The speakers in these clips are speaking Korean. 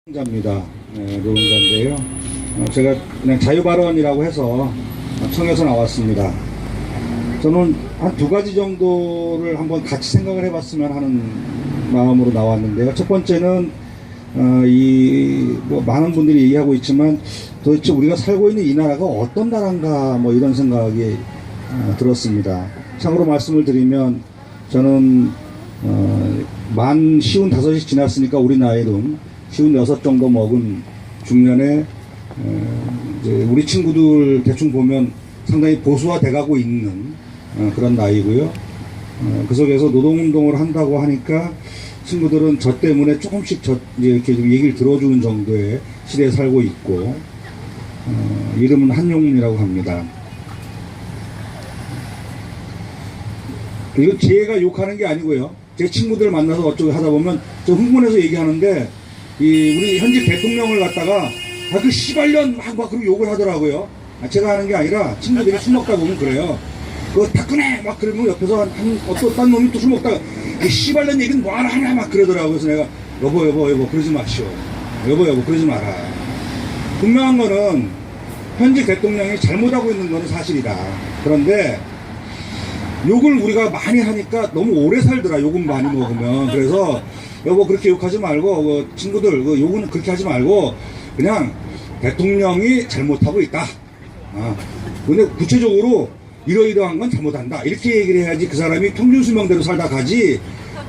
노동자입니다. 네, 노동자인데요. 제가 그냥 자유발언이라고 해서 청해서 나왔습니다. 저는 한 두 가지 정도를 한번 같이 생각을 해봤으면 하는 마음으로 나왔는데요. 첫 번째는 뭐 많은 분들이 얘기하고 있지만 도대체 우리가 살고 있는 이 나라가 어떤 나라인가 뭐 이런 생각이 들었습니다. 참고로 말씀을 드리면 저는 만 55이 지났으니까 우리 나이로 56 정도 먹은 중년에 이제 우리 친구들 대충 보면 상당히 보수화돼 가고 있는 그런 나이고요. 그 속에서 노동운동을 한다고 하니까 친구들은 저 때문에 조금씩 이제 이렇게 좀 얘기를 들어주는 정도의 시대에 살고 있고, 이름은 한용운이라고 합니다. 이거 제가 욕하는 게 아니고요. 제 친구들 만나서 어쩌고 하다 보면 저 흥분해서 얘기하는데, 우리 현직 대통령을 갖다가 그 씨발년 막 그러고 욕을 하더라고요. 제가 하는 게 아니라 친구들이 술 먹다 보면 그래요. 그거 다 꺼내! 막 그러면 옆에서 어떤 놈이 또 술 먹다가 씨발년 얘기는 뭐 하나 막 그러더라고요. 그래서 내가 여보 그러지 마시오. 여보 그러지 마라. 분명한 거는 현직 대통령이 잘못하고 있는 거는 사실이다. 그런데 욕을 우리가 많이 하니까 너무 오래 살더라. 욕은 많이 먹으면. 그래서 여보 그렇게 욕하지 말고 친구들 욕은 그렇게 하지 말고 그냥 대통령이 잘못하고 있다. 근데 구체적으로 이러이러한 건 잘못한다. 이렇게 얘기를 해야지 그 사람이 평균 수명대로 살다 가지.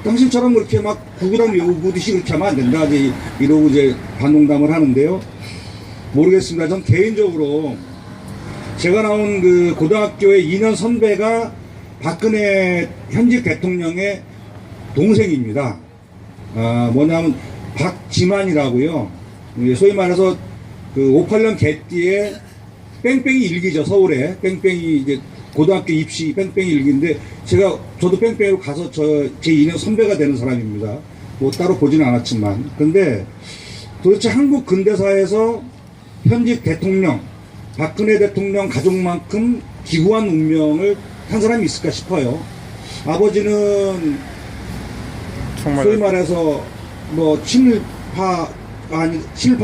당신처럼 그렇게 막 구구단 외우듯이 그렇게 하면 안 된다. 이러고 이제 반농담을 하는데요. 모르겠습니다. 전 개인적으로 제가 나온 그 고등학교의 2년 선배가 박근혜 현직 대통령의 동생입니다. 뭐냐면 박지만이라고요. 소위 말해서 그 58년 개띠에 뺑뺑이 일기죠. 서울에 뺑뺑이 이제 고등학교 입시 뺑뺑이 일기인데 저도 뺑뺑이로 가서 제 2년 선배가 되는 사람입니다. 뭐 따로 보지는 않았지만. 근데 도대체 한국 근대사에서 현직 대통령 박근혜 대통령 가족만큼 기구한 운명을 한 사람이 있을까 싶어요. 아버지는 소위 말해서 뭐 친일파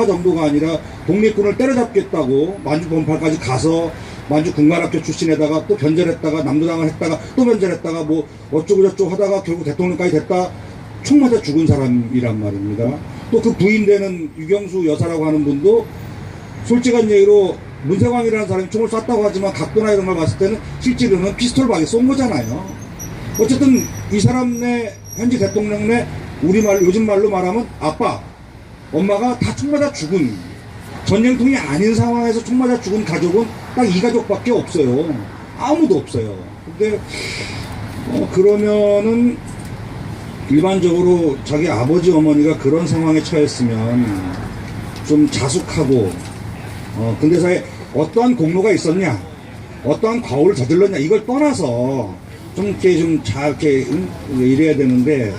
정도가 아니라 독립군을 때려잡겠다고 만주 bon팔까지 가서 만주 군관학교 출신에다가 또 변절했다가 남도당을 했다가 또 변절했다가 뭐 어쩌고저쩌고 하다가 결국 대통령까지 됐다 총 맞아 죽은 사람이란 말입니다. 또 그 부인되는 유경수 여사라고 하는 분도 솔직한 얘기로 문세광이라는 사람이 총을 쐈다고 하지만 각도나 이런 걸 봤을 때는 실제로는 피스톨 박에 쏜 거잖아요. 어쨌든 이 사람 현직 대통령 요즘 말로 말하면 아빠 엄마가 다 총 맞아 죽은 전쟁통이 아닌 상황에서 총 맞아 죽은 가족은 딱 이 가족밖에 없어요. 아무도 없어요. 근데 그러면은 일반적으로 자기 아버지 어머니가 그런 상황에 처했으면 좀 자숙하고 근대사에 어떠한 공로가 있었냐 어떠한 과오를 저질렀냐 이걸 떠나서 좀 이렇게 이렇게 이래야 되는데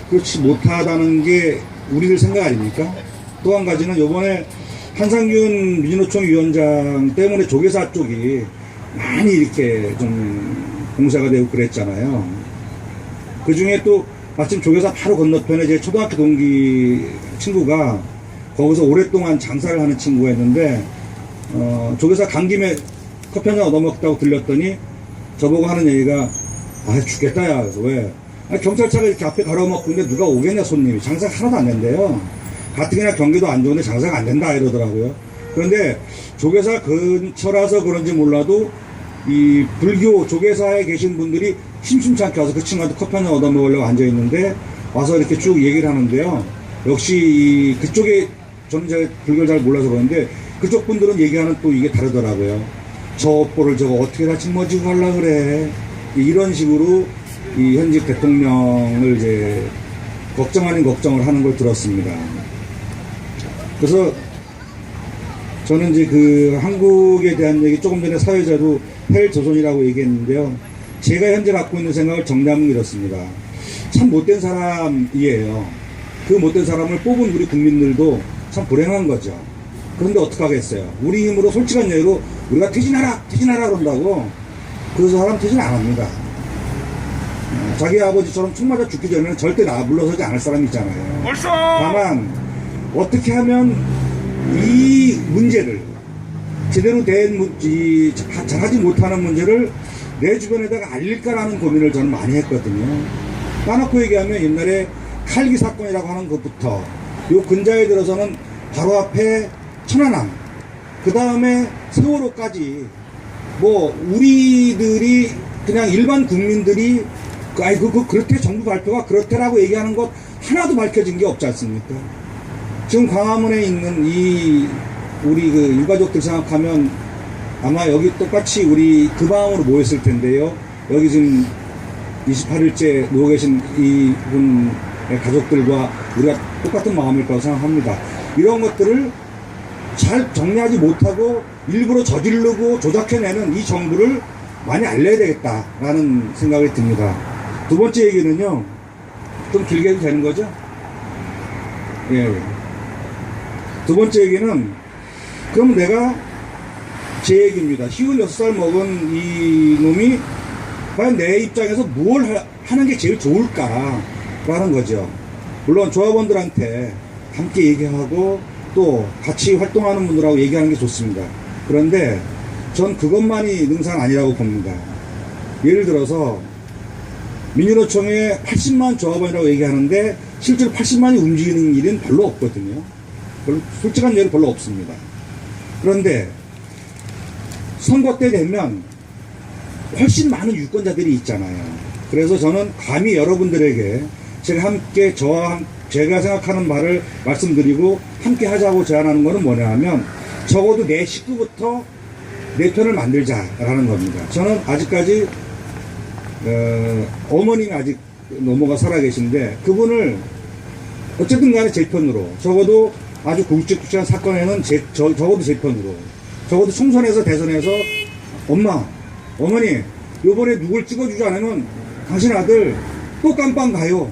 그렇지 못하다는 게 우리들 생각 아닙니까? 또 한 가지는 요번에 한상균 민주노총 위원장 때문에 조계사 쪽이 많이 이렇게 좀 공세가 되고 그랬잖아요. 그 중에 또 마침 조계사 바로 건너편에 제 초등학교 동기 친구가 거기서 오랫동안 장사를 하는 친구였는데 조계사 간 김에 커피 한잔 얻어먹다고 들렸더니 저보고 하는 얘기가 죽겠다 야. 그래서 왜? 경찰차가 이렇게 앞에 가로막고 있는데 누가 오겠냐 손님이. 장사가 하나도 안 된대요. 가뜩이나 경기도 안 좋은데 장사가 안 된다 이러더라고요. 그런데 조계사 근처라서 그런지 몰라도 이 불교 조계사에 계신 분들이 심심찮게 와서 그 친구한테 커피 한잔 얻어먹으려고 앉아있는데 와서 이렇게 쭉 얘기를 하는데요. 역시 그쪽에 저는 제가 불교를 잘 몰라서 그러는데 그쪽 분들은 얘기하는 또 이게 다르더라고요. 저 업보를 저거 어떻게 다 짊어지고 가려고 그래. 이런 식으로 이 현직 대통령을 이제 걱정 아닌 걱정을 하는 걸 들었습니다. 그래서 저는 이제 그 한국에 대한 얘기 조금 전에 사회자도 헬조선이라고 얘기했는데요. 제가 현재 갖고 있는 생각을 정리하면 이렇습니다. 참 못된 사람이에요. 그 못된 사람을 뽑은 우리 국민들도 참 불행한 거죠. 그런데 어떡하겠어요. 우리 힘으로 솔직한 얘기로 우리가 퇴진하라 그런다고 그 사람 퇴진 안 합니다. 자기 아버지처럼 총 맞아 죽기 전에는 절대 물러서지 않을 사람이 있잖아요. 다만 어떻게 하면 이 문제를 제대로 된 잘하지 못하는 문제를 내 주변에다가 알릴까라는 고민을 저는 많이 했거든요. 까놓고 얘기하면 옛날에 칼기 사건이라고 하는 것부터 요 근자에 들어서는 바로 앞에 천안함, 그 다음에 세월호까지 뭐 우리들이 그냥 일반 국민들이 그렇대 정부 발표가 그렇대라고 얘기하는 것 하나도 밝혀진 게 없지 않습니까? 지금 광화문에 있는 이 우리 그 유가족들 생각하면 아마 여기 똑같이 우리 그 마음으로 모였을 텐데요. 여기 지금 28일째 누워 계신 이분의 가족들과 우리가 똑같은 마음일 거라고 생각합니다. 이런 것들을 잘 정리하지 못하고 일부러 저지르고 조작해내는 이 정부를 많이 알려야 되겠다라는 생각이 듭니다. 두 번째 얘기는요, 좀 길게 해도 되는 거죠? 예. 두 번째 얘기는, 그럼 내가 제 얘기입니다. 26살 먹은 이 놈이 과연 내 입장에서 뭘 하는 게 제일 좋을까라는 거죠. 물론 조합원들한테 함께 얘기하고 또 같이 활동하는 분들하고 얘기하는 게 좋습니다. 그런데 전 그것만이 능사는 아니라고 봅니다. 예를 들어서 민주노총에 80만 조합원이라고 얘기하는데 실제로 80만이 움직이는 일은 별로 없거든요. 솔직한 예는 별로 없습니다. 그런데 선거 때 되면 훨씬 많은 유권자들이 있잖아요. 그래서 저는 감히 여러분들에게 제가 함께 제가 생각하는 말을 말씀드리고 함께 하자고 제안하는 것은 뭐냐 하면 적어도 내 식구부터 내 편을 만들자라는 겁니다. 저는 아직까지 어머님이 아직 넘어가 살아계신데 그분을 어쨌든 간에 제 편으로 적어도 아주 굵직굵직한 사건에는 적어도 제 편으로 적어도 총선에서 대선에서 어머니 요번에 누굴 찍어주지 않으면 당신 아들 또 깜빵 가요.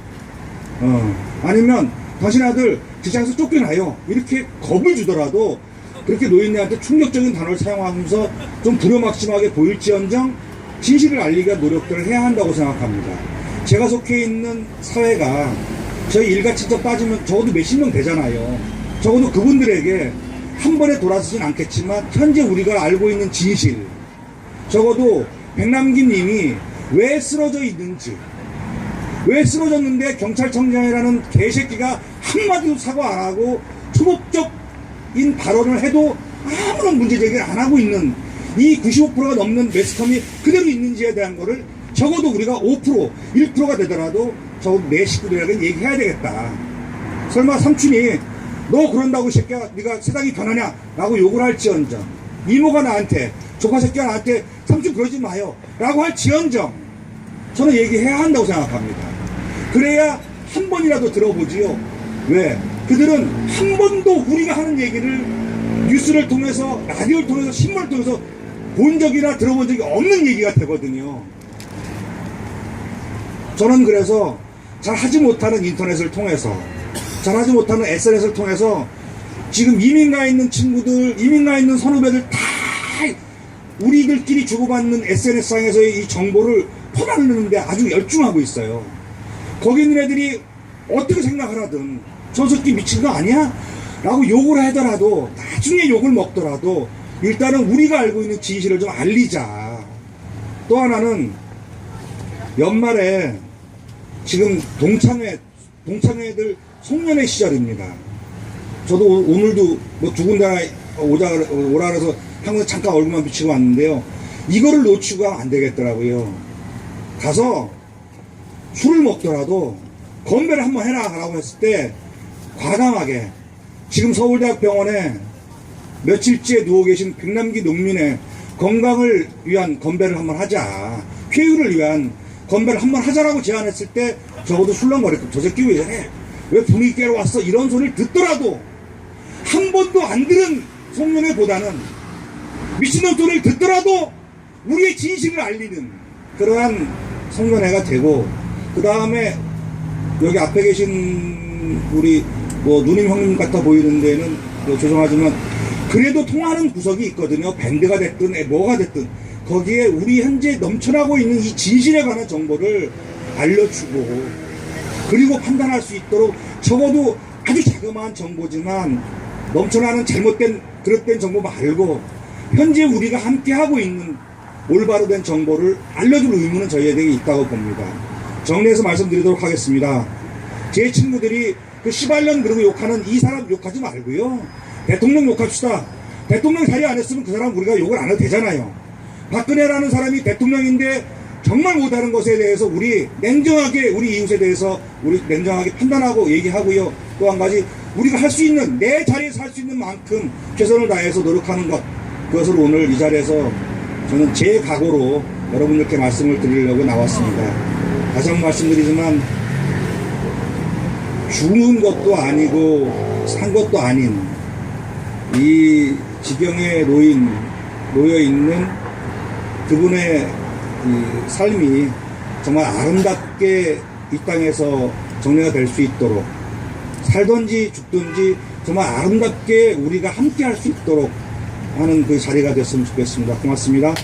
아니면 당신 아들 직장에서 쫓겨나요. 이렇게 겁을 주더라도 그렇게 노인네한테 충격적인 단어를 사용하면서 좀 불효막심하게 보일지언정 진실을 알리기 위한 노력들을 해야 한다고 생각합니다. 제가 속해 있는 사회가 저희 일가친척 빠지면 적어도 몇십 명 되잖아요. 적어도 그분들에게 한 번에 돌아서진 않겠지만 현재 우리가 알고 있는 진실, 적어도 백남기 님이 왜 쓰러져 있는지, 왜 쓰러졌는데 경찰청장이라는 개새끼가 한마디도 사과 안 하고 초법적인 발언을 해도 아무런 문제 제기를 안 하고 있는 이 95%가 넘는 매스컴이 그대로 있는지에 대한 거를 적어도 우리가 5%, 1%가 되더라도 적어도 내 식구들에게 얘기해야 되겠다. 설마 삼촌이 너 그런다고 이 새끼야 네가 세상이 변하냐 라고 욕을 할지언정, 이모가 나한테 조카 새끼가 나한테 삼촌 그러지 마요 라고 할지언정 저는 얘기해야 한다고 생각합니다. 그래야 한 번이라도 들어보지요. 왜? 그들은 한 번도 우리가 하는 얘기를 뉴스를 통해서, 라디오를 통해서, 신문을 통해서 본 적이나 들어본 적이 없는 얘기가 되거든요. 저는 그래서 잘하지 못하는 인터넷을 통해서, 잘하지 못하는 SNS를 통해서 지금 이민가 있는 친구들, 이민가 있는 선후배들 다 우리들끼리 주고받는 SNS상에서의 이 정보를 퍼나르는데 아주 열중하고 있어요. 거기 있는 애들이 어떻게 생각을 하든 저 새끼 미친 거 아니야? 라고 욕을 하더라도, 나중에 욕을 먹더라도 일단은 우리가 알고 있는 진실을 좀 알리자. 또 하나는 연말에 지금 동창회들 송년회 시절입니다. 저도 오늘도 뭐 두 군데나 오라 그래서 한국에 잠깐 얼굴만 비치고 왔는데요. 이거를 놓치고 가면 안 되겠더라고요. 가서 술을 먹더라도 건배를 한번 해라 라고 했을 때 과감하게 지금 서울대학병원에 며칠째 누워 계신 백남기 농민의 건강을 위한 건배를 한번 하자, 쾌유를 위한 건배를 한번 하자라고 제안했을 때 적어도 술렁거렸고 저 새끼 왜 이래? 왜 분위기 깨러 왔어? 이런 소리를 듣더라도 한 번도 안 들은 송년회보다는 미친놈 소리를 듣더라도 우리의 진실을 알리는 그러한 송년회가 되고, 그 다음에 여기 앞에 계신 우리 뭐 누님 형님 같아 보이는 데는 죄송하지만 그래도 통하는 구석이 있거든요. 밴드가 됐든 뭐가 됐든 거기에 우리 현재 넘쳐나고 있는 이 진실에 관한 정보를 알려주고, 그리고 판단할 수 있도록 적어도 아주 자그마한 정보지만 넘쳐나는 잘못된 그릇된 정보 말고 현재 우리가 함께하고 있는 올바로 된 정보를 알려줄 의무는 저희에게 있다고 봅니다. 정리해서 말씀드리도록 하겠습니다. 제 친구들이 그 시발년 그러고 욕하는 이 사람 욕하지 말고요. 대통령 욕합시다. 대통령 자리 안 했으면 그 사람 우리가 욕을 안 해도 되잖아요. 박근혜라는 사람이 대통령인데 정말 못하는 것에 대해서 우리 냉정하게 우리 이웃에 대해서 우리 냉정하게 판단하고 얘기하고요. 또 한 가지 우리가 할 수 있는 내 자리에서 할 수 있는 만큼 최선을 다해서 노력하는 것, 그것을 오늘 이 자리에서 저는 제 각오로 여러분들께 말씀을 드리려고 나왔습니다. 다시 한번 말씀드리지만 죽은 것도 아니고 산 것도 아닌 이 지경에 놓여 있는 그분의 이 삶이 정말 아름답게 이 땅에서 정리가 될 수 있도록, 살든지 죽든지 정말 아름답게 우리가 함께 할 수 있도록 하는 그 자리가 됐으면 좋겠습니다. 고맙습니다.